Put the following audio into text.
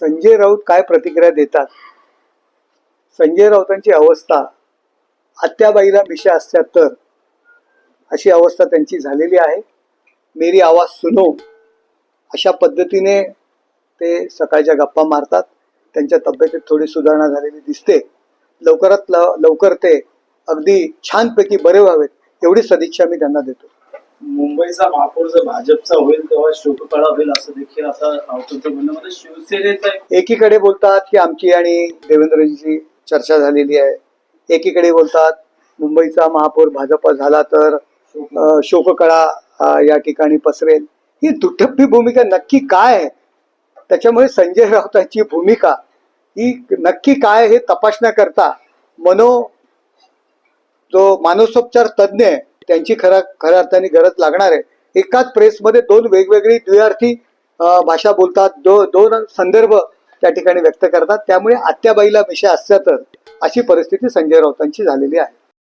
संजय राऊत काय प्रतिक्रिया देतात. संजय राऊतांची अवस्था आत्याबाईला मिशा असत्या तर अशी अवस्था त्यांची झालेली आहे. मेरी आवाज सुनो अशा पद्धतीने ते सकाळच्या गप्पा मारतात. त्यांच्या तब्येतीत थोडी सुधारणा झालेली दिसते. लवकरात लवकर ते अगदी छानपैकी बरे व्हावेत एवढी सदिच्छा मी त्यांना देतो. मुंबईचा महापौर जर भाजपचा होईल तेव्हा शोककळा होईल असं देखील आता राऊतांचं म्हणणं. म्हणजे शिवसेनेचा एकीकडे बोलतात की आमची आणि देवेंद्रजीची चर्चा झालेली आहे, एकीकडे बोलतात मुंबईचा महापौर भाजप झाला तर शोककळा या ठिकाणी पसरेल. ही दुटप्पी भूमिका नक्की काय आहे, त्याच्यामुळे संजय राऊतांची भूमिका ही नक्की काय हे तपासण्याकरता मानसोपचार तज्ज्ञ आहे त्यांची खऱ्या अर्थाने गरज लागणार आहे. एकाच प्रेसमध्ये दोन वेगवेगळी द्विअर्थी भाषा बोलतात, दोन संदर्भ त्या ठिकाणी व्यक्त करतात. त्यामुळे आत्याबाईला मिशा असत्या तर अशी परिस्थिती संजय राऊतांची झालेली आहे.